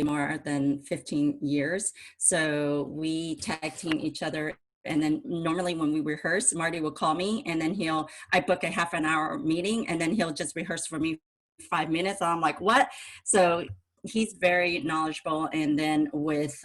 more than 15 years. So we tag team each other. And then normally when we rehearse, Marty will call me and then I book a half an hour meeting and then he'll just rehearse for me 5 minutes. I'm like, what? So he's very knowledgeable. And then with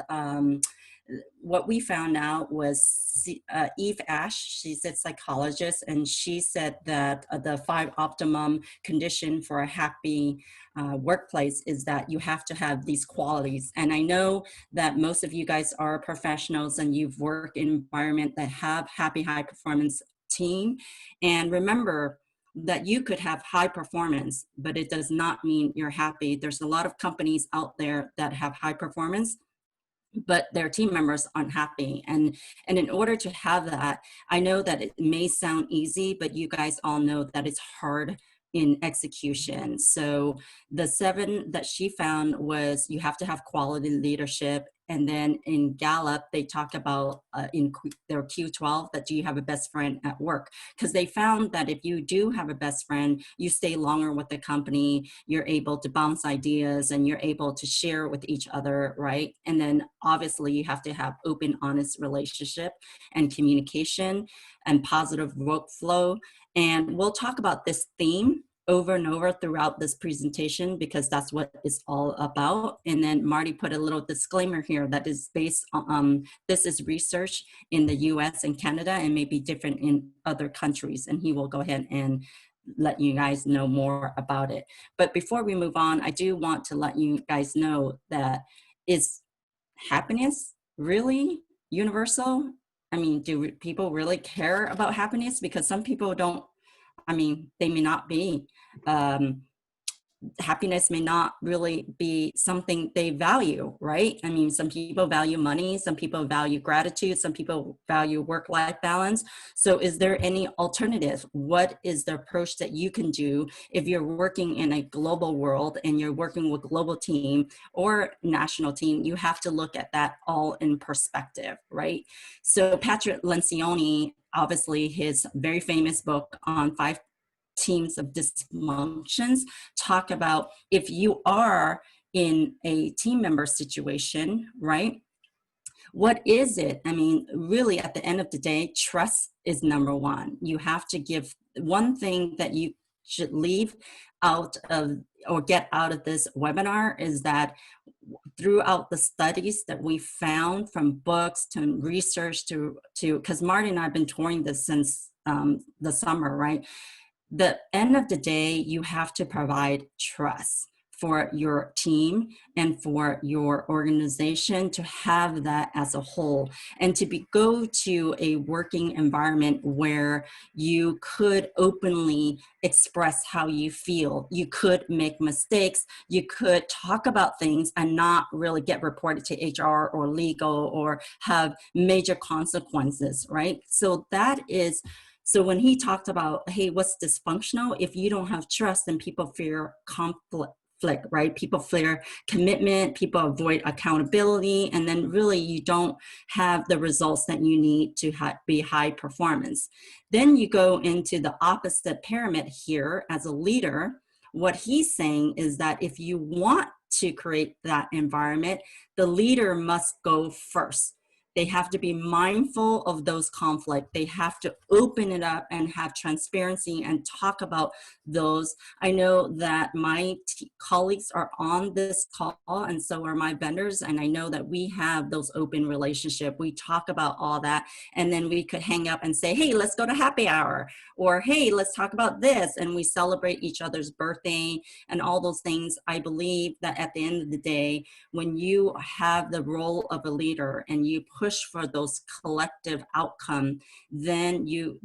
what we found out was Eve Ash, she's a psychologist, and she said that the 5 optimum condition for a happy workplace is that you have to have these qualities. And I know that most of you guys are professionals and you've worked in an environment that have happy, high performance team. And remember that you could have high performance, but it does not mean you're happy. There's a lot of companies out there that have high performance, but their team members aren't happy. And in order to have that, I know that it may sound easy, but you guys all know that it's hard in execution. So the 7 that she found was you have to have quality leadership. And then in Gallup, they talk about in their Q12 that do you have a best friend at work? Because they found that if you do have a best friend, you stay longer with the company, you're able to bounce ideas and you're able to share with each other, right? And then obviously you have to have open, honest relationship and communication and positive workflow. And we'll talk about this theme over and over throughout this presentation because that's what it's all about. And then Marty put a little disclaimer here that is based on, this is research in the US and Canada and may be different in other countries. And he will go ahead and let you guys know more about it. But before we move on, I do want to let you guys know that is happiness really universal? I mean, do people really care about happiness? Because some people don't, I mean, they may not be. Happiness may not really be something they value, right? I mean, some people value money, some people value gratitude, some people value work-life balance. So is there any alternative? What is the approach that you can do if you're working in a global world and you're working with global team or national team? You have to look at that all in perspective, right? So Patrick Lencioni, obviously his very famous book on 5 teams of dysfunctions, talk about if you are in a team member situation, right? What is it? I mean, really at the end of the day, trust is number 1. You have to give one thing that you should leave out of or get out of this webinar is that throughout the studies that we found from books to research to because Marty and I have been touring this since the summer, right? The end of the day, you have to provide trust for your team and for your organization to have that as a whole and to go to a working environment where you could openly express how you feel. You could make mistakes. You could talk about things and not really get reported to HR or legal or have major consequences, right? So so when he talked about, hey, what's dysfunctional? If you don't have trust, then people fear conflict, right? People fear commitment, people avoid accountability, and then really you don't have the results that you need to be high performance. Then you go into the opposite pyramid here as a leader. What he's saying is that if you want to create that environment, the leader must go first. They have to be mindful of those conflicts. They have to open it up and have transparency and talk about those. I know that my colleagues are on this call and so are my vendors. And I know that we have those open relationships. We talk about all that and then we could hang up and say, hey, let's go to happy hour, or hey, let's talk about this. And we celebrate each other's birthday and all those things. I believe that at the end of the day, when you have the role of a leader and you push for those collective outcome, then you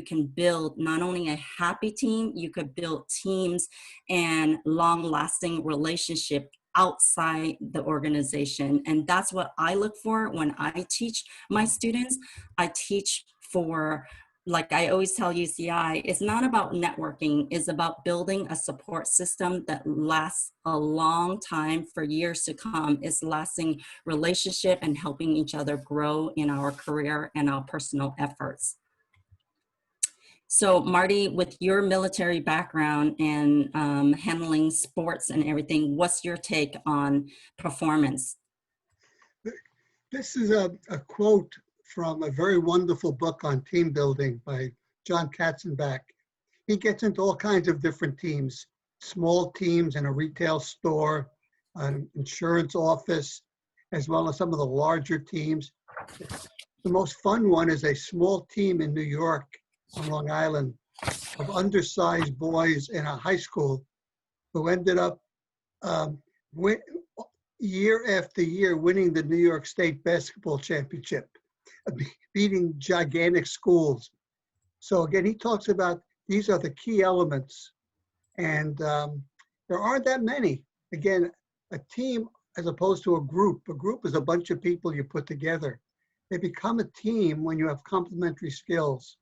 can build not only a happy team, you could build teams and long-lasting relationship outside the organization. And that's what I look for when I teach my students. I teach for, like I always tell UCI, it's not about networking, it's about building a support system that lasts a long time for years to come. It's lasting relationship and helping each other grow in our career and our personal efforts. So Marty, with your military background and handling sports and everything, what's your take on performance? This is a quote from a very wonderful book on team building by John Katzenbach. He gets into all kinds of different teams, small teams in a retail store, an insurance office, as well as some of the larger teams. The most fun one is a small team in New York on Long Island of undersized boys in a high school who ended up win, year after year winning the New York State basketball championship, beating gigantic schools. So again, he talks about these are the key elements, and there aren't that many. Again, a team as opposed to a group. A group is a bunch of people you put together. They become a team when you have complementary skills.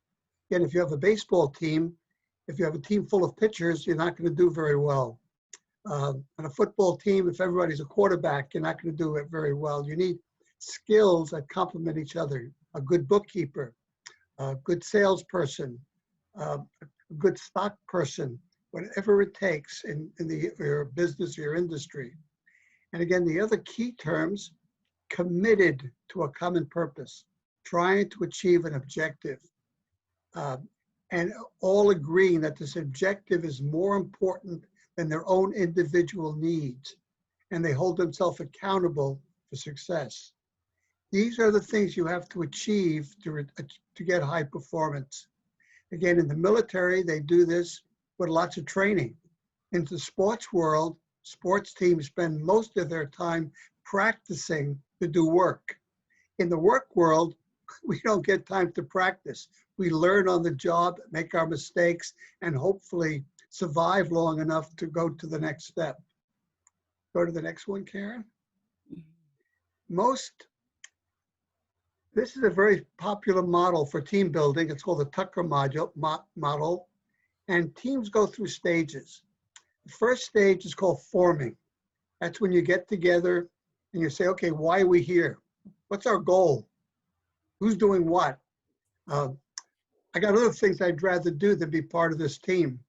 Again, if you have a baseball team, if you have a team full of pitchers, you're not going to do very well. On a football team, if everybody's a quarterback, you're not going to do it very well. You need skills that complement each other. A good bookkeeper, a good salesperson, a good stock person, whatever it takes in your business or your industry. And again, the other key terms, committed to a common purpose, trying to achieve an objective, and all agreeing that this objective is more important than their own individual needs, and they hold themselves accountable for success. These are the things you have to achieve to get high performance. Again, in the military, they do this with lots of training. In the sports world, sports teams spend most of their time practicing to do work. In the work world, we don't get time to practice. We learn on the job, make our mistakes, and hopefully survive long enough to go to the next step. Go to the next one, Karen. This is a very popular model for team building. It's called the Tucker model, and teams go through stages. The first stage is called forming. That's when you get together and you say, okay, why are we here? What's our goal? Who's doing what? I got other things I'd rather do than be part of this team.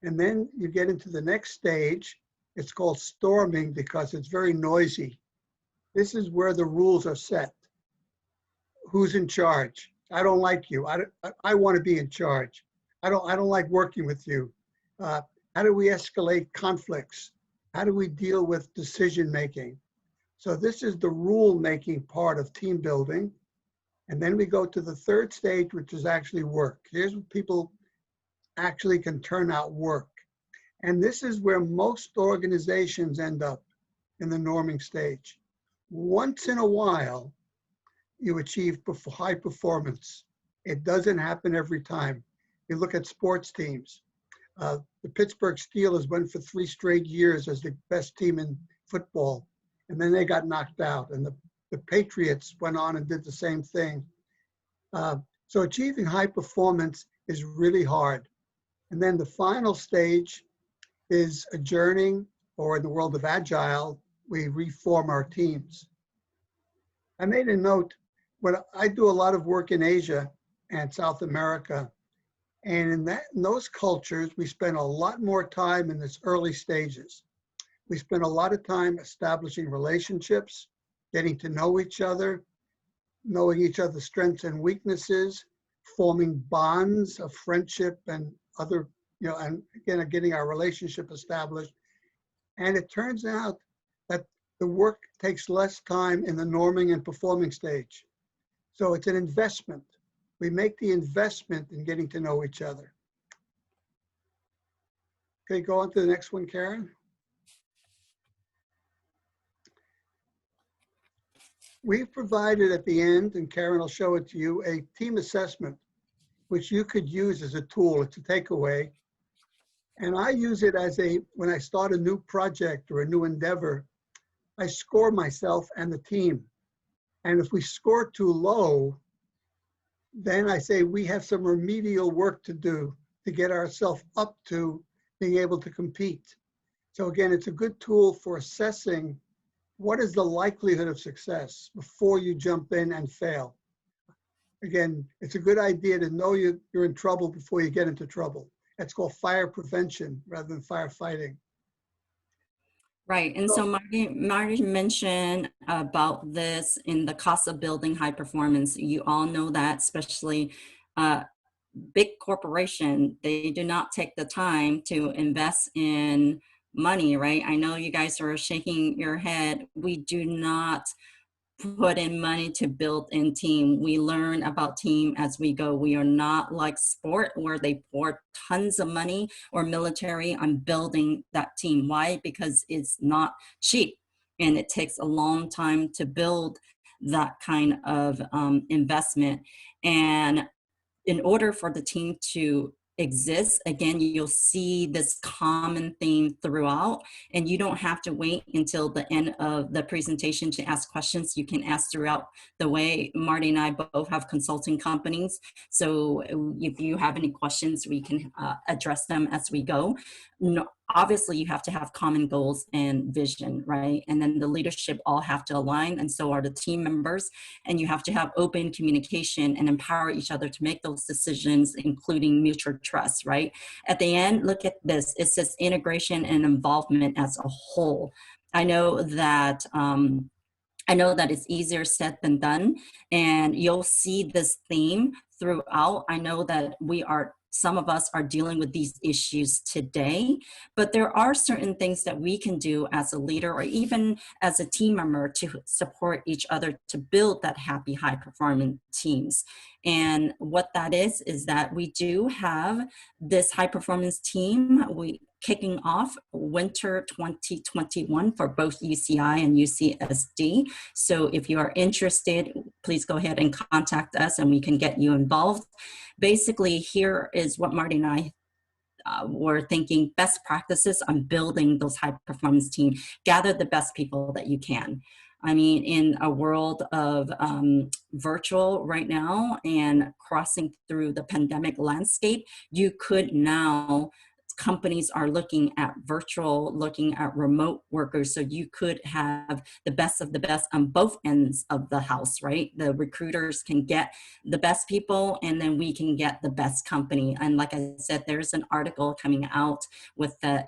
And then you get into the next stage. It's called storming because it's very noisy. This is where the rules are set. Who's in charge? I don't like you. I want to be in charge. I don't like working with you. How do we escalate conflicts? How do we deal with decision making? So this is the rule making part of team building. And then we go to the third stage, which is actually work. Here's what people actually can turn out work. And this is where most organizations end up, in the norming stage. Once in a while, you achieve high performance. It doesn't happen every time. You look at sports teams. The Pittsburgh Steelers went for 3 straight years as the best team in football, and then they got knocked out. And the Patriots went on and did the same thing. So achieving high performance is really hard. And then the final stage is adjourning, or in the world of agile, we reform our teams. I made a note, when I do a lot of work in Asia and South America, and in those cultures, we spend a lot more time in this early stages. We spend a lot of time establishing relationships, getting to know each other, knowing each other's strengths and weaknesses, forming bonds of friendship and other, and again, getting our relationship established. And it turns out that the work takes less time in the norming and performing stage. So it's an investment. We make the investment in getting to know each other. Okay, go on to the next one, Karen. We've provided at the end, and Karen will show it to you, a team assessment, which you could use as a tool. It's a takeaway. And I use it as when I start a new project or a new endeavor, I score myself and the team. And if we score too low, then I say we have some remedial work to do to get ourselves up to being able to compete. So again, it's a good tool for assessing what is the likelihood of success before you jump in and fail. Again, it's a good idea to know you're in trouble before you get into trouble. That's called fire prevention rather than firefighting. Right. And so So, Marty mentioned about this in the cost of building high performance. You all know that, especially uh, big corporation, they do not take the time to invest in money, right? I know you guys are shaking your head. We do not put in money to build in team. We learn about team as we go. We are not like sport where they pour tons of money or military on building that team. Why? Because it's not cheap and it takes a long time to build that kind of investment. And in order for the team to exist, again, you'll see this common theme throughout, and you don't have to wait until the end of the presentation to ask questions. You can ask throughout the way. Marty and I both have consulting companies, so if you have any questions, we can address them as we go. No, obviously, you have to have common goals and vision, right? And then the leadership all have to align, and so are the team members. And you have to have open communication and empower each other to make those decisions, including mutual trust, right? At the end, look at this. It says integration and involvement as a whole. I know that it's easier said than done, and you'll see this theme throughout. I know that some of us are dealing with these issues today, but there are certain things that we can do as a leader or even as a team member to support each other to build that happy, high performing teams. And what that is that we do have this high performance team. We kicking off winter 2021 for both UCI and UCSD. So if you are interested, please go ahead and contact us and we can get you involved. Basically, here is what Marty and I were thinking: best practices on building those high performance teams. Gather the best people that you can. I mean, in a world of virtual right now and crossing through the pandemic landscape, you could now, companies are looking at virtual, looking at remote workers. So you could have the best of the best on both ends of the house, right? The recruiters can get the best people and then we can get the best company. And like I said, there's an article coming out with the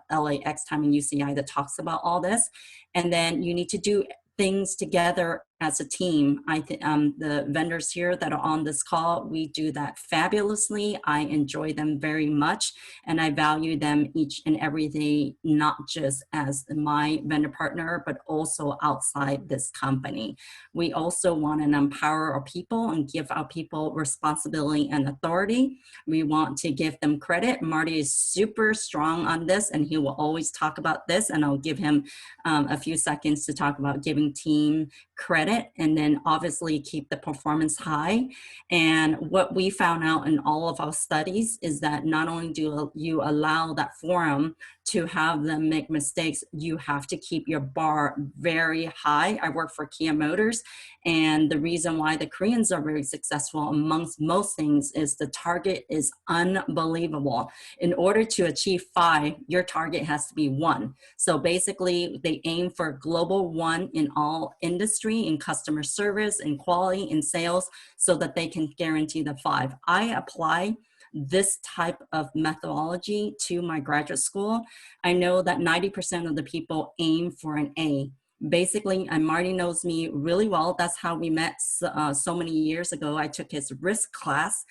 LAX time in UCI that talks about all this. And then you need to do things together as a team. The vendors here that are on this call, we do that fabulously. I enjoy them very much, and I value them each and every day, not just as my vendor partner, but also outside this company. We also want to empower our people and give our people responsibility and authority. We want to give them credit. Marty is super strong on this, and he will always talk about this, and I'll give him a few seconds to talk about giving team credit, and then obviously keep the performance high. And what we found out in all of our studies is that not only do you allow that forum to have them make mistakes, you have to keep your bar very high. I work for Kia Motors, and the reason why the Koreans are very successful amongst most things is the target is unbelievable. In order to achieve 5, your target has to be 1. So basically, they aim for global 1 in all industry, in customer service, in quality, in sales, so that they can guarantee the 5. I apply this type of methodology to my graduate school. I know that 90% of the people aim for an A. Basically, and Marty knows me really well. That's how we met so many years ago. I took his risk class.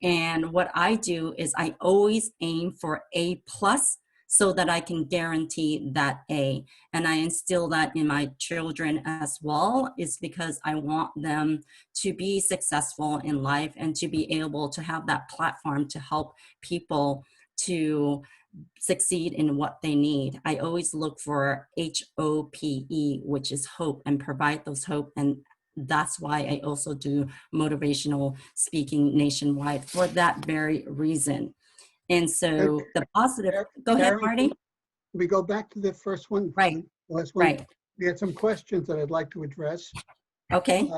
And what I do is I always aim for A plus, so that I can guarantee that A. And I instill that in my children as well, is because I want them to be successful in life and to be able to have that platform to help people to succeed in what they need. I always look for HOPE, which is hope, and provide those hope. And that's why I also do motivational speaking nationwide, for that very reason. And so the positive, go ahead, Karen, Marty. we go back to the first one. Right, The last one. right. We had some questions that I'd like to address. Okay.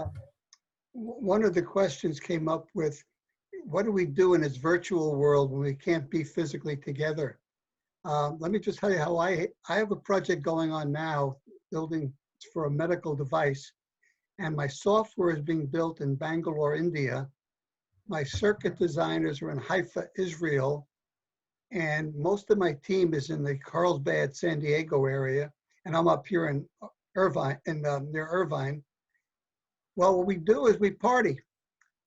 One of the questions came up with, what do we do in this virtual world when we can't be physically together? Let me just tell you how I have a project going on now, building for a medical device. And my software is being built in Bangalore, India. My circuit designers are in Haifa, Israel. And most of my team is in the Carlsbad, San Diego area. And I'm up here in Irvine, near Irvine. Well, what we do is we party.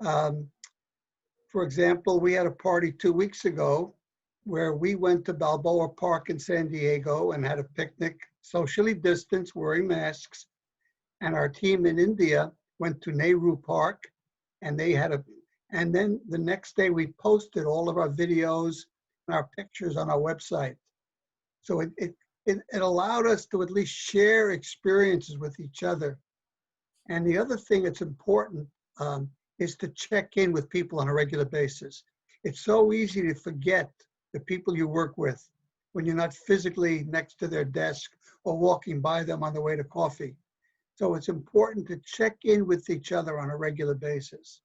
For example, we had a party 2 weeks ago where we went to Balboa Park in San Diego and had a picnic, socially distanced, wearing masks. And our team in India went to Nehru Park, and and then the next day we posted all of our videos and our pictures on our website. So it allowed us to at least share experiences with each other. And the other thing that's important is to check in with people on a regular basis. It's so easy to forget the people you work with when you're not physically next to their desk or walking by them on the way to coffee. So it's important to check in with each other on a regular basis.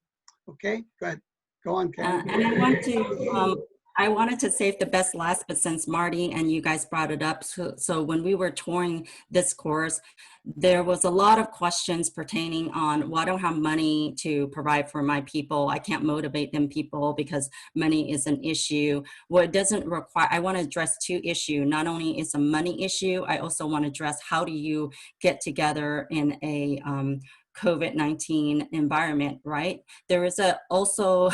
Okay, go ahead. Go on, Karen. And I wanted to save the best last, but since Marty and you guys brought it up, so when we were touring this course, there was a lot of questions pertaining on, well, I don't have money to provide for my people. I can't motivate them people because money is an issue. Well, it doesn't require, I want to address two issues. Not only is a money issue, I also want to address how do you get together in a COVID-19 environment, right? There is also,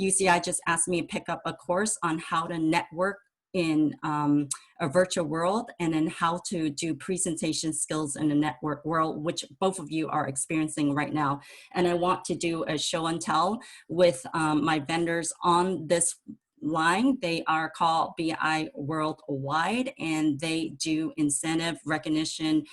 UCI just asked me to pick up a course on how to network in a virtual world, and then how to do presentation skills in a network world, which both of you are experiencing right now. And I want to do a show and tell with my vendors on this line. They are called BI Worldwide, and they do incentive recognition,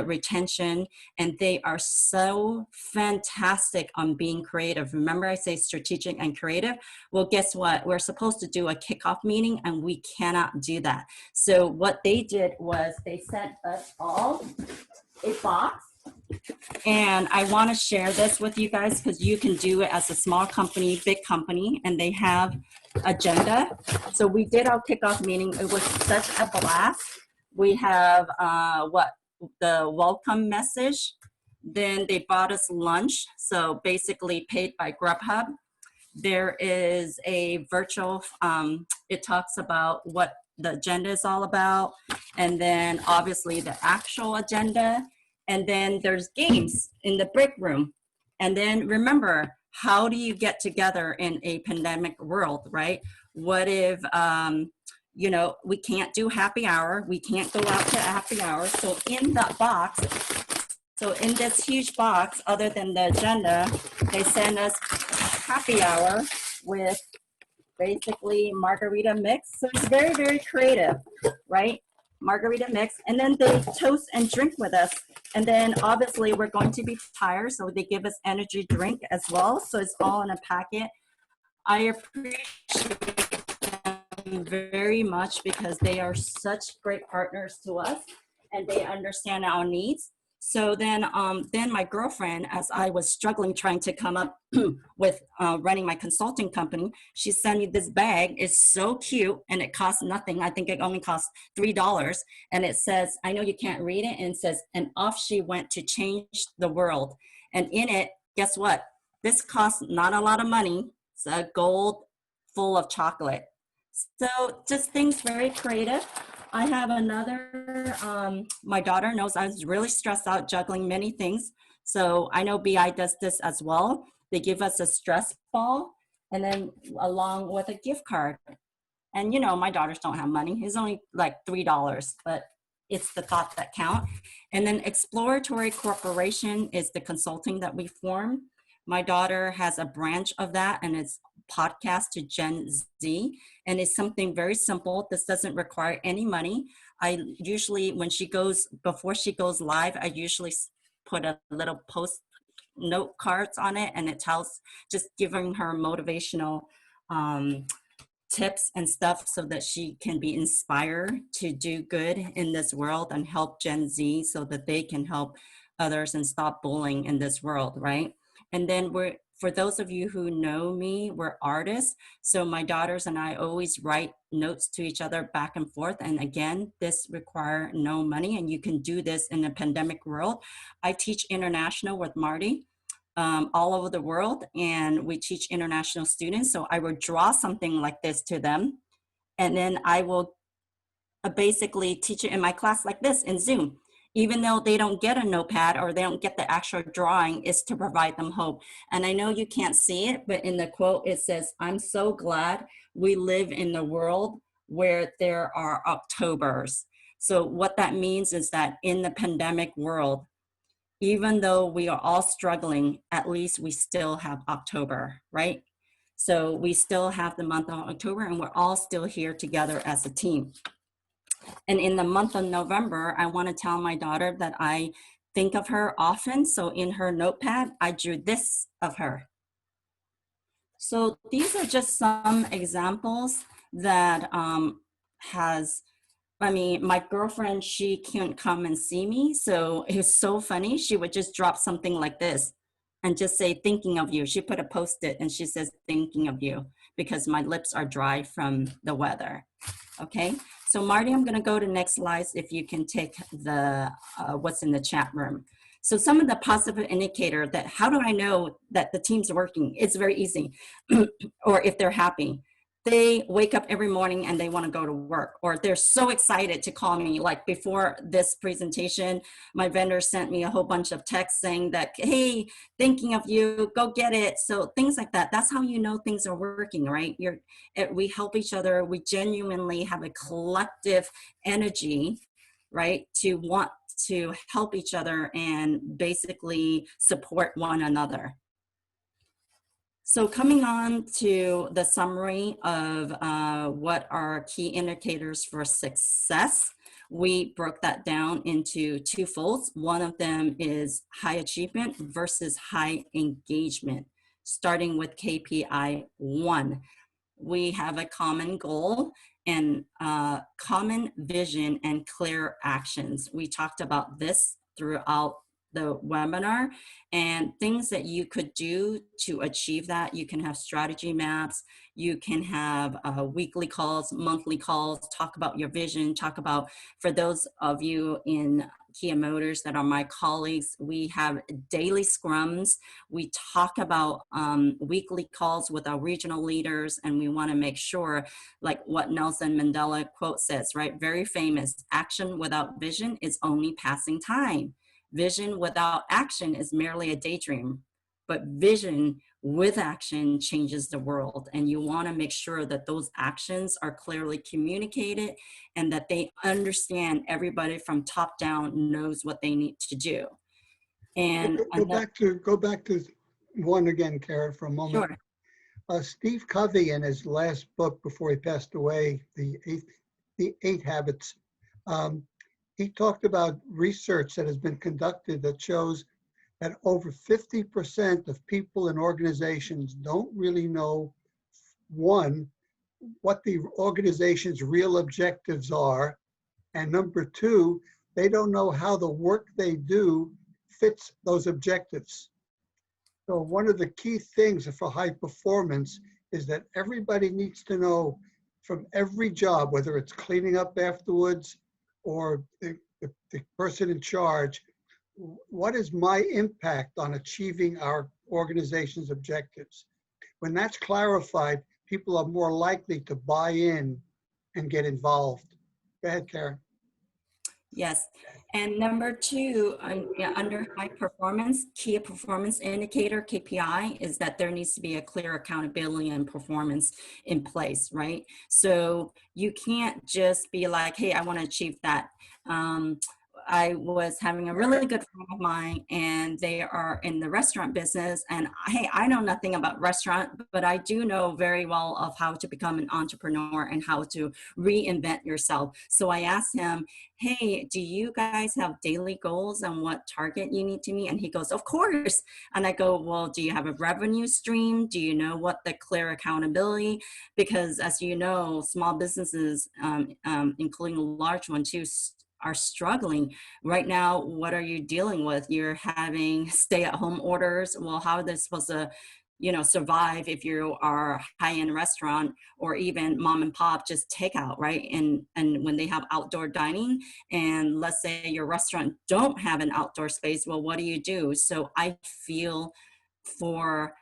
retention, and they are so fantastic on being creative. Remember I say strategic and creative? Well, guess what? We're supposed to do a kickoff meeting and we cannot do that. So what they did was they sent us all a box, and I want to share this with you guys because you can do it as a small company, big company, and they have agenda. So we did our kickoff meeting. It was such a blast. We have the welcome message. Then they bought us lunch, so basically paid by Grubhub. There is a virtual, it talks about what the agenda is all about, and then obviously the actual agenda, and then there's games in the break room. And then remember, how do you get together in a pandemic world, right? What if, you know, we can't do happy hour. We can't go out to happy hour. So in that box, so in this huge box, other than the agenda, they send us happy hour with basically margarita mix. So it's very, very creative, right? Margarita mix. And then they toast and drink with us. And then obviously we're going to be tired. So they give us energy drink as well. So it's all in a packet. I appreciate very much because they are such great partners to us and they understand our needs. So then my girlfriend, as I was struggling trying to come up with running my consulting company, she sent me this bag. It's so cute and it costs nothing. I think it only costs $3. And it says, I know you can't read it, and it says, and off she went to change the world. And in it, guess what? This costs not a lot of money. It's a gold full of chocolate. So just things very creative. I have another, my daughter knows I was really stressed out juggling many things. So I know BI does this as well. They give us a stress ball and then along with a gift card. And you know, my daughters don't have money. It's only like $3, but it's the thought that count. And then Exploratory Corporation is the consulting that we form. My daughter has a branch of that, and it's podcast to Gen Z, and it's something very simple. This doesn't require any money. I usually, when she goes, before she goes live, I usually put a little post note cards on it, and it tells, just giving her motivational tips and stuff so that she can be inspired to do good in this world and help Gen Z so that they can help others and stop bullying in this world, right? And then for those of you who know me, we're artists. So my daughters and I always write notes to each other back and forth. And again, this require no money, and you can do this in a pandemic world. I teach international with Marty. All over the world, and we teach international students. So I will draw something like this to them, and then I will basically teach it in my class like this in Zoom. Even though they don't get a notepad or they don't get the actual drawing, is to provide them hope. And I know you can't see it, but in the quote it says, "I'm so glad we live in the world where there are Octobers." So what that means is that in the pandemic world, even though we are all struggling, at least we still have October, right? So we still have the month of October, and we're all still here together as a team. And in the month of November, I want to tell my daughter that I think of her often. So in her notepad, I drew this of her. So these are just some examples that my girlfriend, she can't come and see me. So it was so funny. She would just drop something like this and just say, "Thinking of you." She put a Post-it and she says, "Thinking of you," because my lips are dry from the weather. Okay. So Marty, I'm going to go to next slides. If you can take the, what's in the chat room. So some of the positive indicator that, how do I know that the team's working? It's very easy. Or if they're happy, they wake up every morning and they want to go to work, or they're so excited to call me. Like before this presentation, my vendor sent me a whole bunch of texts saying that, "Hey, thinking of you, go get it." So things like that. That's how you know things are working, right? We help each other. We genuinely have a collective energy, right, to want to help each other and basically support one another. So coming on to the summary of what are key indicators for success, we broke that down into two folds. One of them is high achievement versus high engagement, starting with KPI 1. We have a common goal and common vision and clear actions. We talked about this throughout the webinar, and things that you could do to achieve that. You can have strategy maps, you can have weekly calls, monthly calls, talk about your vision, talk about, for those of you in Kia Motors that are my colleagues, we have daily scrums. We talk about weekly calls with our regional leaders, and we want to make sure, like what Nelson Mandela quote says, right? Very famous: "Action without vision is only passing time. Vision without action is merely a daydream, but vision with action changes the world." And you want to make sure that those actions are clearly communicated and that they understand, everybody from top down knows what they need to do. And Go back to one again, Karen, for a moment. sure. Steve Covey, in his last book before he passed away, the Eight Habits, he talked about research that has been conducted that shows that over 50% of people in organizations don't really know, one, what the organization's real objectives are, and number two, they don't know how the work they do fits those objectives. So one of the key things for high performance is that everybody needs to know from every job, whether it's cleaning up afterwards or the person in charge, what is my impact on achieving our organization's objectives? When that's clarified, people are more likely to buy in and get involved. Go ahead, Karen. Yes. And number two, under high performance, key performance indicator, KPI, is that there needs to be a clear accountability and performance in place, right? So you can't just be like, "Hey, I want to achieve that." I was having a really good friend of mine, and they are in the restaurant business. And hey, I know nothing about restaurant, but I do know very well of how to become an entrepreneur and how to reinvent yourself. So I asked him, "Hey, do you guys have daily goals and what target you need to meet?" And he goes, "Of course." And I go, "Well, do you have a revenue stream? Do you know what the clear accountability?" Because as you know, small businesses, including a large one too, are struggling right now. What are you dealing with? You're having stay-at-home orders. Well, how are they supposed to survive if you are a high-end restaurant or even mom and pop, just takeout, right? And when they have outdoor dining, and let's say your restaurant don't have an outdoor space, well, what do you do? So I feel for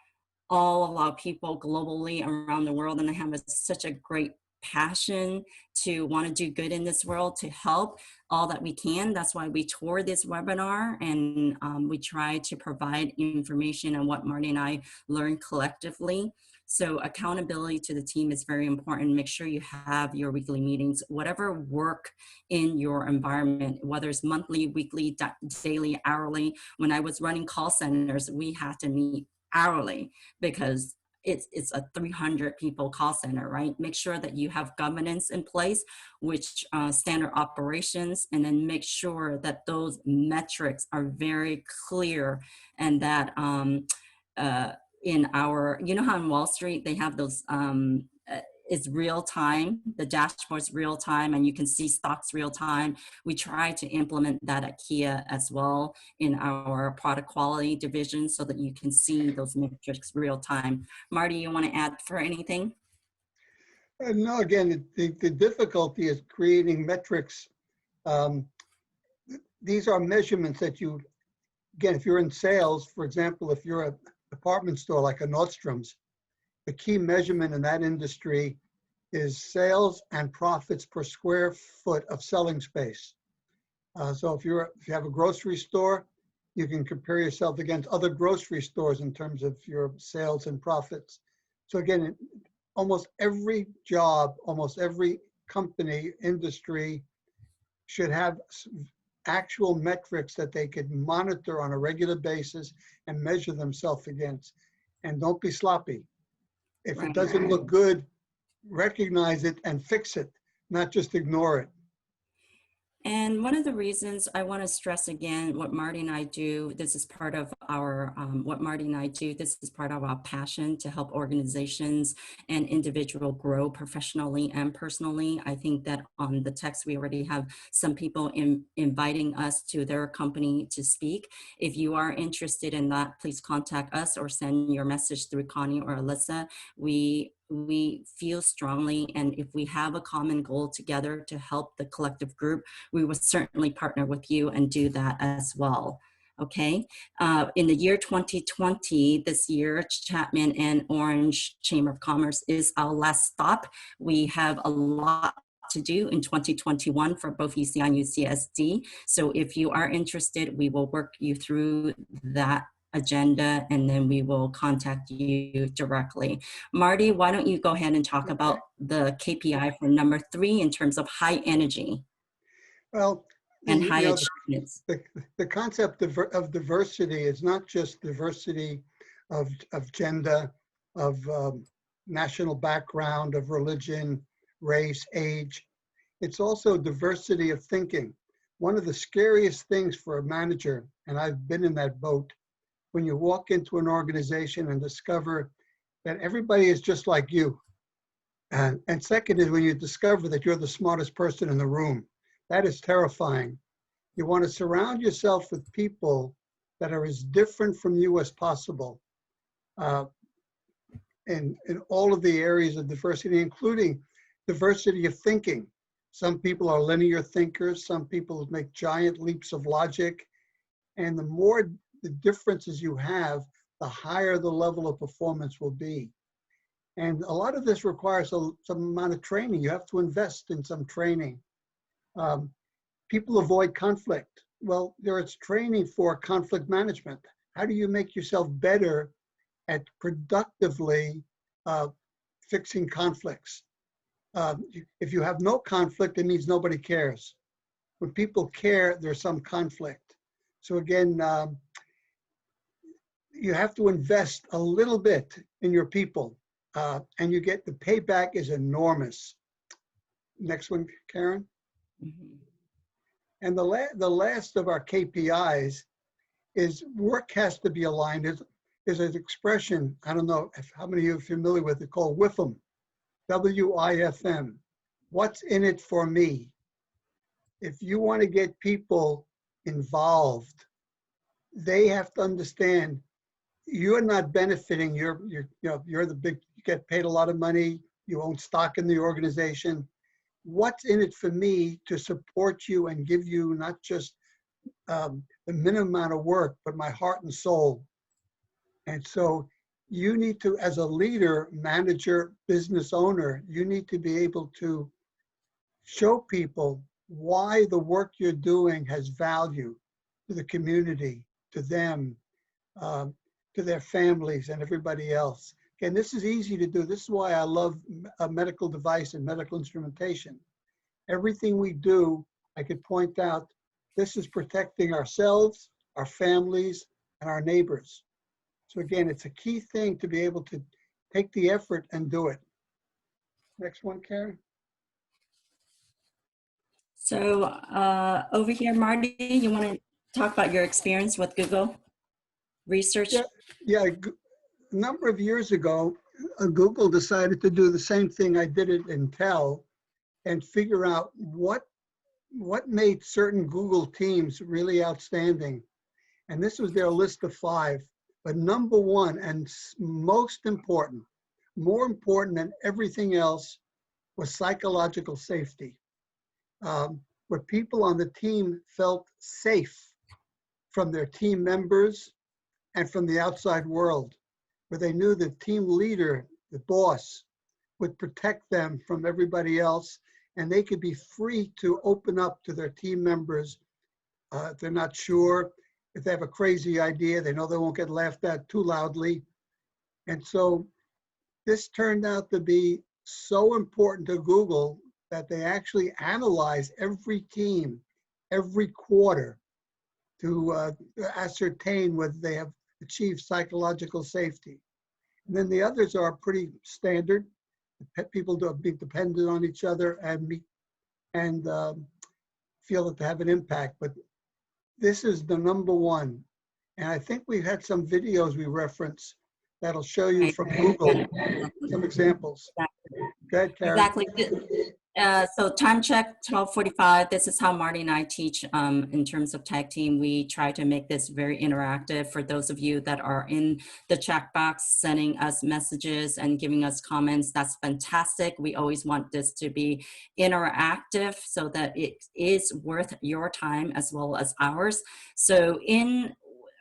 all of our people globally around the world, and I have such a great passion to want to do good in this world, to help all that we can. That's why we tour this webinar, and we try to provide information on what Marty and I learned collectively. So accountability to the team is very important. Make sure you have your weekly meetings, whatever work in your environment, whether it's monthly, weekly, daily, hourly. When I was running call centers, we had to meet hourly because it's a 300 people call center, right? Make sure that you have governance in place, which standard operations, and then make sure that those metrics are very clear, and that in our, how in Wall Street they have those it's real time, the dashboard's real time, and you can see stocks real time. We try to implement that at Kia as well in our product quality division, so that you can see those metrics real time. Marty, you want to add for anything? No, again, the difficulty is creating metrics. These are measurements that you, again, if you're in sales, for example, if you're a department store like a Nordstrom's, the key measurement in that industry is sales and profits per square foot of selling space. So if you have a grocery store, you can compare yourself against other grocery stores in terms of your sales and profits. So again, almost every job, almost every company, industry should have actual metrics that they could monitor on a regular basis and measure themselves against. And don't be sloppy. If it doesn't look good, recognize it and fix it, not just ignore it. And one of the reasons I want to stress again, what Marty and I do, this is part of our, this is part of our passion to help organizations and individual grow professionally and personally. I think that on the text, we already have some people inviting us to their company to speak. If you are interested in that, please contact us or send your message through Connie or Alyssa. We feel strongly, and if we have a common goal together to help the collective group, we will certainly partner with you and do that as well. Okay, in the year 2020, this year, Chapman and Orange Chamber of Commerce is our last stop. We have a lot to do in 2021 for both UCI and UCSD. So if you are interested, we will work you through that agenda, and then we will contact you directly. Marty, why don't you go ahead and talk about the KPI for number 3 in terms of high energy? Well, and high achievements. The concept of diversity is not just diversity of gender, of national background, of religion, race, age. It's also diversity of thinking. One of the scariest things for a manager, and I've been in that boat, when you walk into an organization and discover that everybody is just like you. And second is when you discover that you're the smartest person in the room. That is terrifying. You want to surround yourself with people that are as different from you as possible in all of the areas of diversity, including diversity of thinking. Some people are linear thinkers. Some people make giant leaps of logic. And the more the differences you have, the higher the level of performance will be. And a lot of this requires some amount of training. You have to invest in some training. People avoid conflict. Well, there is training for conflict management. How do you make yourself better at productively fixing conflicts? If you have no conflict, it means nobody cares. When people care, there's some conflict. So again, you have to invest a little bit in your people, and you get the payback is enormous. Next one, Karen. Mm-hmm. And the last of our KPIs is work has to be aligned. There's an expression, I don't know how many of you are familiar with it, called WIFM, W-I-F-M. What's in it for me? If you want to get people involved, they have to understand you're not benefiting. You're the big, you get paid a lot of money. You own stock in the organization. What's in it for me to support you and give you not just the minimum amount of work, but my heart and soul? And so you need to, as a leader, manager, business owner, you need to be able to show people why the work you're doing has value to the community, to them, to their families and everybody else. And this is easy to do. This is why I love a medical device and medical instrumentation. Everything we do, I could point out, this is protecting ourselves, our families, and our neighbors. So again, it's a key thing to be able to take the effort and do it. Next one, Karen. So over here, Marty, you want to talk about your experience with Google research? Yeah, a number of years ago, Google decided to do the same thing I did at Intel and figure out what made certain Google teams really outstanding. And this was their list of 5. But number one, and most important, more important than everything else, was psychological safety. Where people on the team felt safe from their team members and from the outside world, where they knew the team leader, the boss, would protect them from everybody else, and they could be free to open up to their team members if they're not sure. If they have a crazy idea, they know they won't get laughed at too loudly. And so this turned out to be so important to Google that they actually analyze every team every quarter to ascertain whether they have achieved psychological safety. And then the others are pretty standard. People do be dependent on each other and feel that they have an impact. But this is the number one. And I think we've had some videos we reference that'll show you from Google some examples. Go ahead, Karen. Exactly. So time check, 12:45. This is how Marty and I teach in terms of tag team. We try to make this very interactive for those of you that are in the chat box, sending us messages and giving us comments. That's fantastic. We always want this to be interactive so that it is worth your time as well as ours. So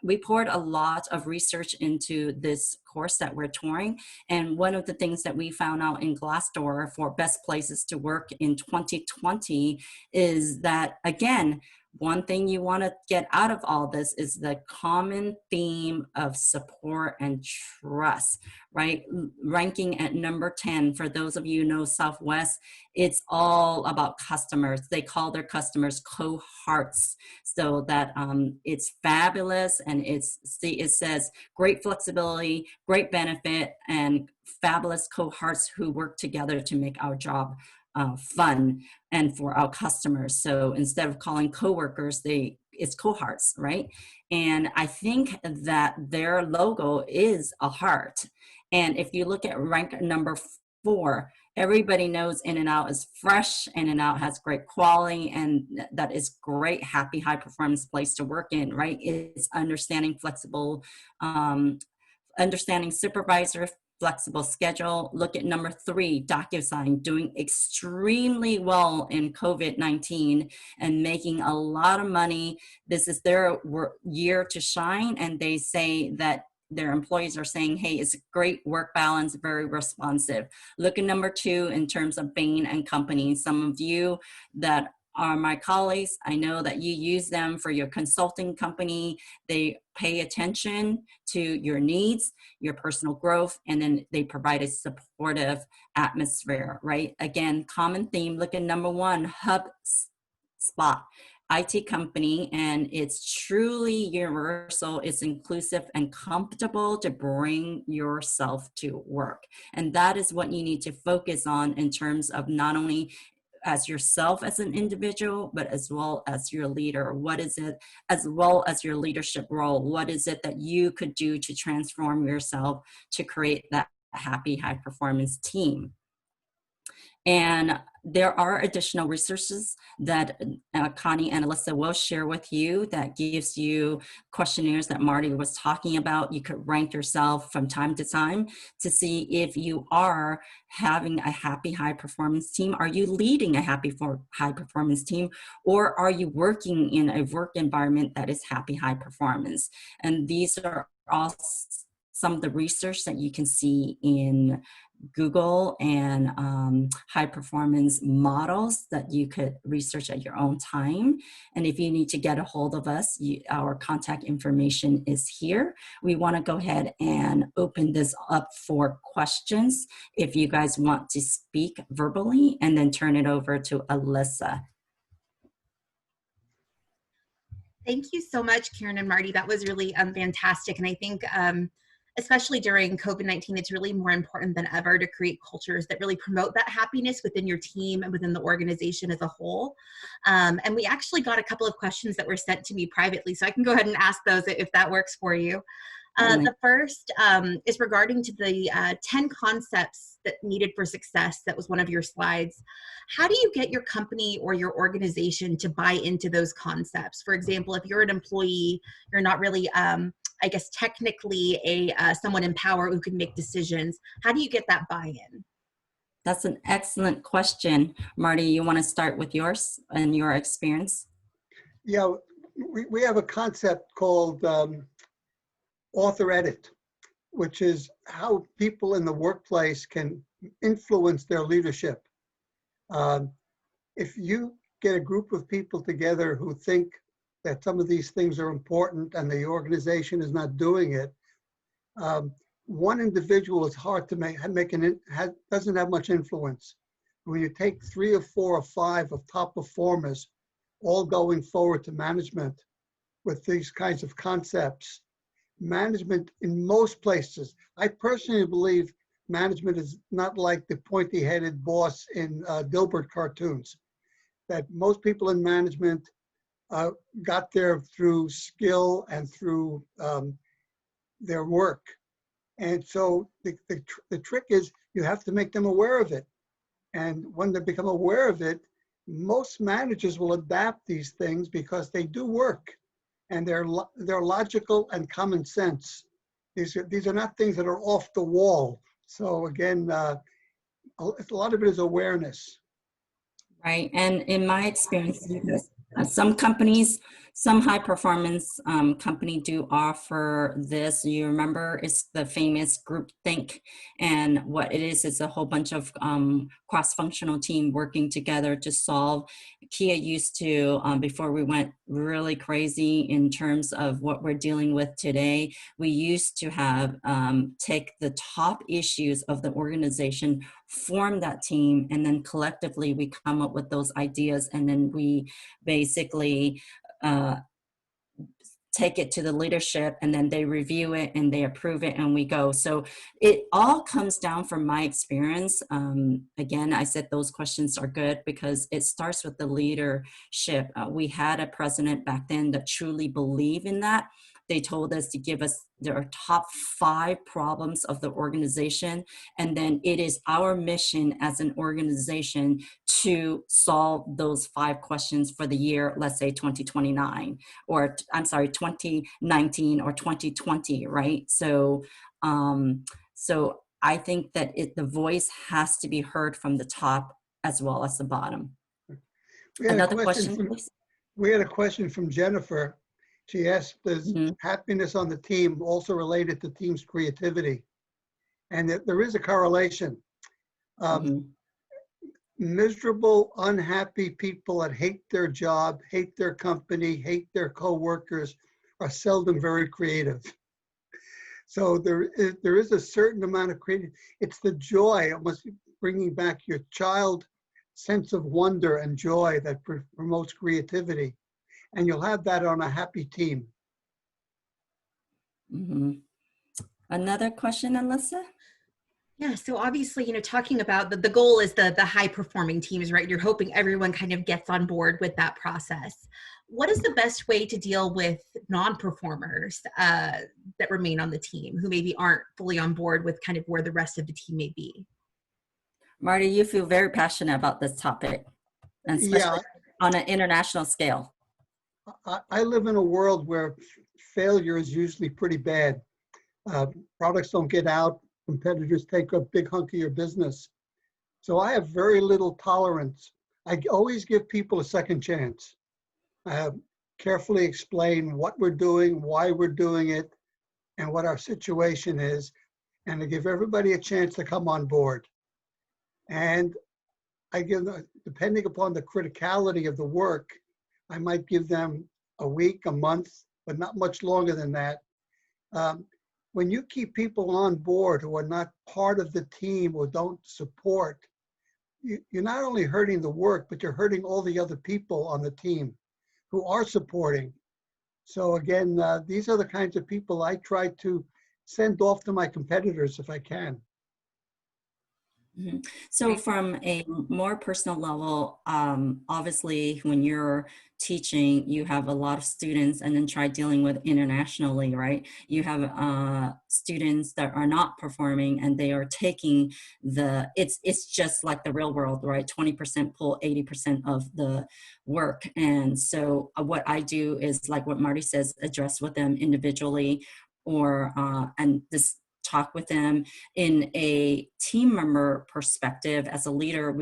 we poured a lot of research into this course that we're touring. And one of the things that we found out in Glassdoor for best places to work in 2020 is that, again, one thing you want to get out of all this is the common theme of support and trust, right? Ranking at number 10, for those of you who know Southwest, it's all about customers. They call their customers cohorts. So that it's fabulous, and it says great flexibility, great benefit, and fabulous cohorts who work together to make our job fun and for our customers. So instead of calling coworkers, it's cohorts, right? And I think that their logo is a heart. And if you look at rank number 4, everybody knows In-N-Out is fresh, In-N-Out has great quality, and that is great, happy, high performance place to work in, right? It's understanding flexible, understanding supervisor, flexible schedule. Look at number 3, DocuSign, doing extremely well in COVID-19 and making a lot of money. This is their year to shine, and they say that their employees are saying, hey, it's a great work balance, very responsive. Look at number 2 in terms of Bain and Company. Some of you that are my colleagues, I know that you use them for your consulting company. They pay attention to your needs, your personal growth, and then they provide a supportive atmosphere, right? Again, common theme. Look at number 1, HubSpot. IT company, and it's truly universal, it's inclusive and comfortable to bring yourself to work. And that is what you need to focus on in terms of not only as yourself as an individual, but as well as your leader. What is it, as well as your leadership role? What is it that you could do to transform yourself to create that happy, high performance team? And there are additional resources that Connie and Alyssa will share with you that gives you questionnaires that Marty was talking about. You could rank yourself from time to time to see if you are having a happy high performance team. Are you leading a happy high performance team, or are you working in a work environment that is happy high performance? And these are all some of the research that you can see in Google and high performance models that you could research at your own time. And if you need to get a hold of us, our contact information is here. We want to go ahead and open this up for questions if you guys want to speak verbally, and then turn it over to Alyssa. Thank you so much, Karen and Marty. That was really fantastic. And I think especially during COVID-19, it's really more important than ever to create cultures that really promote that happiness within your team and within the organization as a whole. And we actually got a couple of questions that were sent to me privately, so I can go ahead and ask those if that works for you. The first is regarding to the 10 concepts that needed for success. That was one of your slides. How do you get your company or your organization to buy into those concepts? For example, if you're an employee, you're not really, I guess, technically someone in power who can make decisions. How do you get that buy-in? That's an excellent question. Marty, you want to start with yours and your experience? Yeah, we have a concept called author edit, which is how people in the workplace can influence their leadership. If you get a group of people together who think that some of these things are important and the organization is not doing it, one individual is hard to doesn't have much influence. When you take 3 or 4 or 5 of top performers all going forward to management with these kinds of concepts, management in most places, I personally believe management is not like the pointy-headed boss in Dilbert cartoons, that most people in management got there through skill and through their work. And so the trick is you have to make them aware of it. And when they become aware of it, most managers will adapt these things because they do work. And they're logical and common sense. These are not things that are off the wall. So again, a lot of it is awareness. Right, and in my experience, some companies, some high performance company do offer this. You remember, it's the famous group think, and what it is a whole bunch of cross-functional team working together to solve. Kia used to, before we went really crazy in terms of what we're dealing with today, we used to have take the top issues of the organization, form that team, and then collectively we come up with those ideas, and then we basically take it to the leadership, and then they review it and they approve it, and we go. So it all comes down from my experience. Again, I said those questions are good because it starts with the leadership. We had a president back then that truly believed in that. They told us to give us their top 5 problems of the organization. And then it is our mission as an organization to solve those 5 questions for the year, let's say 2029, or I'm sorry, 2019 or 2020, right? So, so I think that the voice has to be heard from the top as well as the bottom. Another question, please. We had a question from Jennifer. She asked, is happiness on the team also related to team's creativity? And there is a correlation. Miserable, unhappy people that hate their job, hate their company, hate their coworkers are seldom very creative. So there is a certain amount of creativity. It's the joy, almost bringing back your child sense of wonder and joy that promotes creativity. And you'll have that on a happy team. Another question, Alyssa? Yeah, so obviously, talking about the goal is the high performing teams, right? You're hoping everyone kind of gets on board with that process. What is the best way to deal with non-performers that remain on the team who maybe aren't fully on board with kind of where the rest of the team may be? Marty, you feel very passionate about this topic, and Yeah, especially on an international scale. I live in a world where failure is usually pretty bad. Uh, Products don't get out, competitors take a big hunk of your business. So I have very little tolerance. I always give people a second chance. I carefully explain what we're doing, why we're doing it, and what our situation is, and to give everybody a chance to come on board. And I give them, depending upon the criticality of the work, I might give them a week, a month, but not much longer than that. Um, when you keep people on board who are not part of the team or don't support, you're not only hurting the work, but you're hurting all the other people on the team who are supporting. So again, these are the kinds of people I try to send off to my competitors if I can. Mhm. So from a more personal level, obviously when you're teaching, you have a lot of students, and then try dealing with internationally, right? You have students that are not performing, and they are taking it's just like the real world, right? 20% pull 80% of the work. And so what I do is, like what Marty says, address with them individually, or and this talk with them in a team member perspective. As a leader,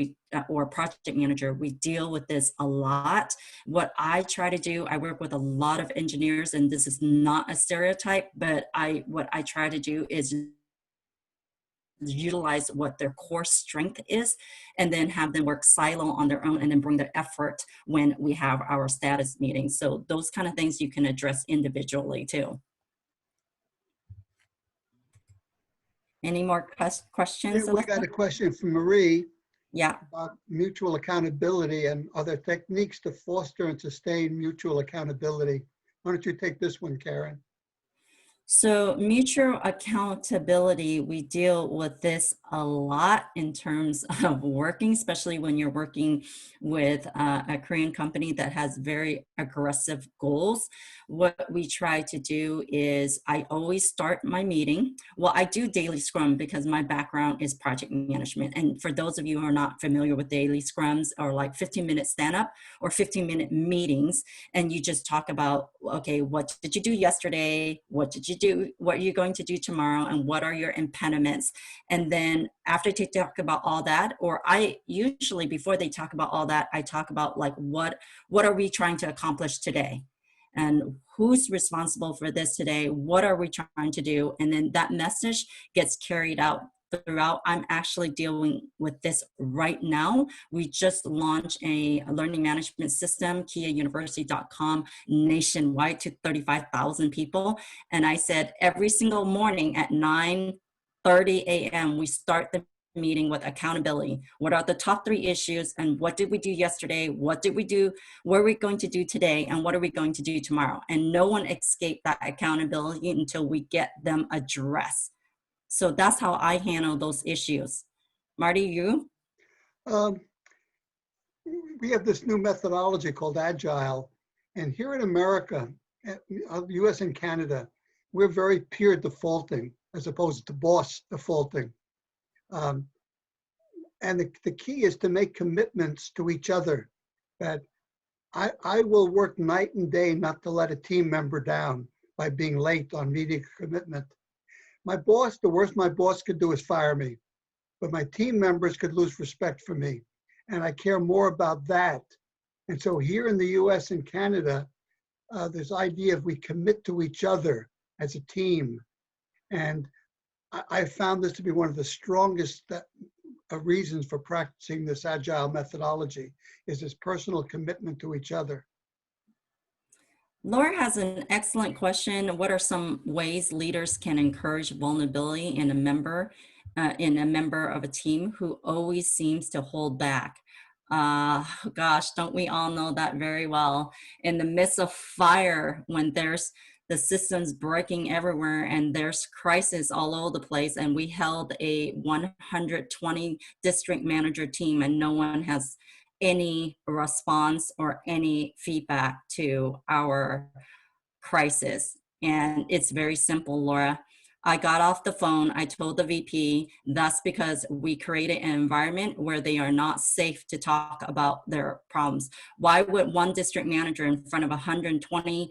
or project manager, we deal with this a lot. What I try to do, I work with a lot of engineers, and this is not a stereotype, but what I try to do is utilize what their core strength is, and then have them work silo on their own, and then bring their effort when we have our status meetings. So those kind of things you can address individually too. Any more Yeah, questions, we got Alyssa? a question from Marie Yeah. about mutual accountability and other techniques to foster and sustain mutual accountability. Why don't you take this one, Karen? So mutual accountability, we deal with this a lot in terms of working, especially when you're working with a Korean company that has very aggressive goals. What we try to do is, I always start my meeting. Well, I do daily scrum because my background is project management. And for those of you who are not familiar with daily scrums, or like 15-minute stand-up or 15-minute meetings, and you just talk about, okay, what did you do yesterday? What did you do? What are you going to do tomorrow? And what are your impediments? And then after they talk about all that, or I usually, before they talk about all that, I talk about, like, what are we trying to accomplish today? And who's responsible for this today? What are we trying to do? And then that message gets carried out throughout. I'm actually dealing with this right now. We just launched a learning management system, kiauniversity.com, nationwide to 35,000 people. And I said every single morning at 9:30 a.m., we start the meeting with accountability. What are the top 3 issues, and what did we do yesterday? What did we do? What are we going to do today? And what are we going to do tomorrow? And no one escaped that accountability until we get them addressed. So that's how I handle those issues. Marty, you? Um, we have this new methodology called Agile. And here in America, US and Canada, we're very peer defaulting as opposed to boss defaulting. Um, and the key is to make commitments to each other, that I will work night and day not to let a team member down by being late on meeting a commitment. My boss, the worst my boss could do is fire me, but my team members could lose respect for me. And I care more about that. And so here in the US and Canada, this idea of we commit to each other as a team. And I found this to be one of the strongest reasons for practicing this agile methodology, is this personal commitment to each other. Laura has an excellent question. What are some ways leaders can encourage vulnerability in a member of a team who always seems to hold back? Gosh, don't we all know that very well? In the midst of fire, when there's the systems breaking everywhere and there's crisis all over the place, and we held a 120 district manager team, and no one has any response or any feedback to our crisis. And it's very simple, Laura. I got off the phone. I told the VP that's because we created an environment where they are not safe to talk about their problems. Why would one district manager in front of 120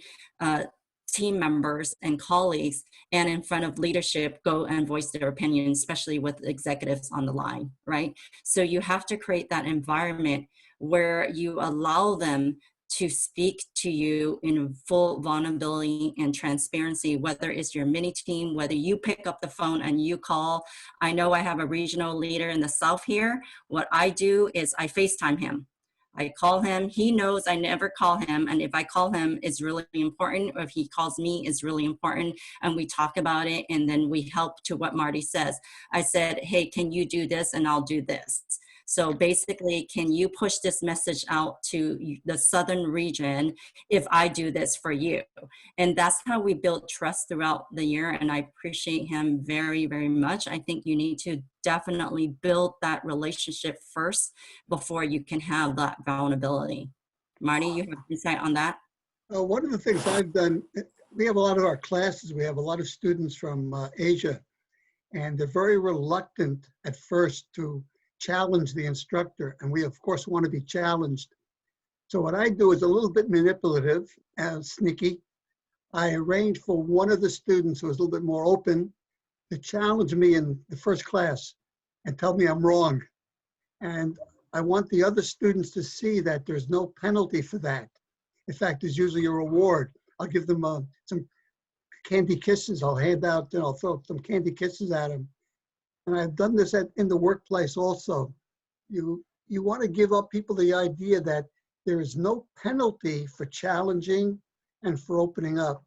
team members and colleagues and in front of leadership go and voice their opinion, especially with executives on the line, right? So you have to create that environment where you allow them to speak to you in full vulnerability and transparency, whether it's your mini team, whether you pick up the phone and you call. I know I have a regional leader in the South here. What I do is I FaceTime him. I call him, he knows I never call him. And if I call him, it's really important. Or if he calls me, it's really important. And we talk about it. And then we help to what Marty says. I said, hey, can you do this? And I'll do this. So basically, can you push this message out to the Southern region if I do this for you? And that's how we build trust throughout the year. And I appreciate him very, very much. I think you need to definitely build that relationship first before you can have that vulnerability. Marty, you have insight on that? One of the things I've done, we have a lot of our classes, we have a lot of students from Asia, and they're very reluctant at first to challenge the instructor, and we of course want to be challenged. So what I do is a little bit manipulative and sneaky. I arrange for one of the students who is a little bit more open to challenge me in the first class and tell me I'm wrong. And I want the other students to see that there's no penalty for that. In fact, there's usually a reward. I'll give them some candy kisses. I'll hand out, I'll throw some candy kisses at them. And I've done this in the workplace also. You want to give up people the idea that there is no penalty for challenging and for opening up.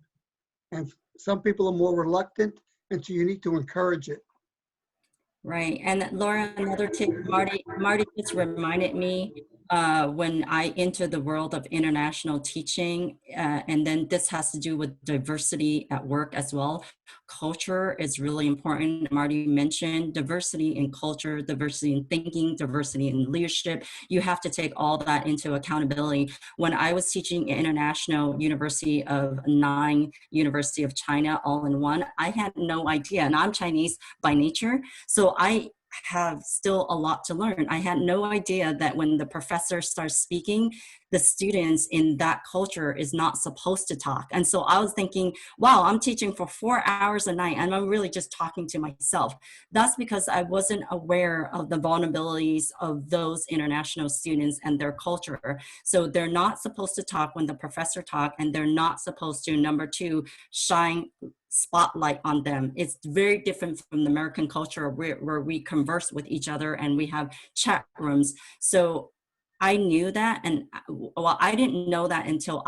And some people are more reluctant, and so you need to encourage it. Right. And Laura, another tip, Marty just reminded me when I entered the world of international teaching, and then this has to do with diversity at work as well. Culture is really important. Marty mentioned diversity in culture, diversity in thinking, diversity in leadership. You have to take all that into accountability. When I was teaching at International University of 9, University of China, all in one, I had no idea, and I'm Chinese by nature. So I have still a lot to learn. I had no idea that when the professor starts speaking, the students in that culture is not supposed to talk. And so I was thinking, wow, I'm teaching for 4 hours a night and I'm really just talking to myself. That's because I wasn't aware of the vulnerabilities of those international students and their culture. So they're not supposed to talk when the professor talks, and they're not supposed to, number two, shine spotlight on them. It's very different from the American culture where we converse with each other and we have chat rooms. So I knew that, and well, I didn't know that until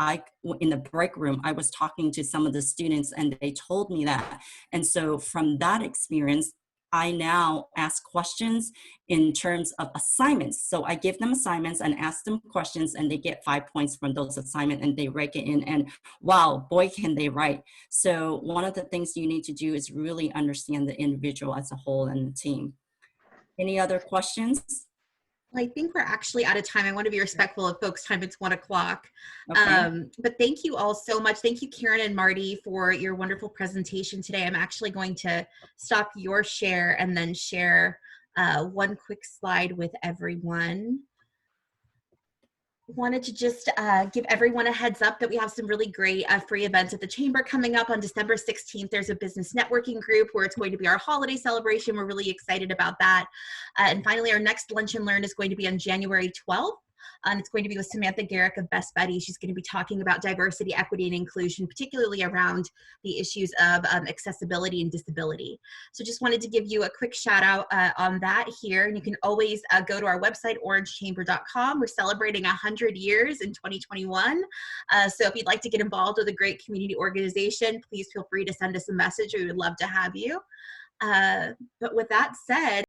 in the break room, I was talking to some of the students and they told me that. And so from that experience, I now ask questions in terms of assignments. So I give them assignments and ask them questions, and they get 5 points from those assignments, and they rake it in, and wow, boy, can they write. So one of the things you need to do is really understand the individual as a whole and the team. Any other questions? Well, I think we're actually out of time. I want to be respectful of folks' time. It's 1 o'clock. Okay. But thank you all so much. Thank you, Karen and Marty, for your wonderful presentation today. I'm actually going to stop your share and then share one quick slide with everyone. Wanted to just give everyone a heads up that we have some really great free events at the Chamber coming up on December 16th. There's a business networking group where it's going to be our holiday celebration. We're really excited about that. And finally, our next Lunch and Learn is going to be on January 12th. And it's going to be with Samantha Garrick of Best Buddies. She's going to be talking about diversity, equity, and inclusion, particularly around the issues of accessibility and disability. So just wanted to give you a quick shout out on that here. And you can always go to our website, orangechamber.com. We're celebrating 100 years in 2021. So if you'd like to get involved with a great community organization, please feel free to send us a message. We would love to have you. But with that said,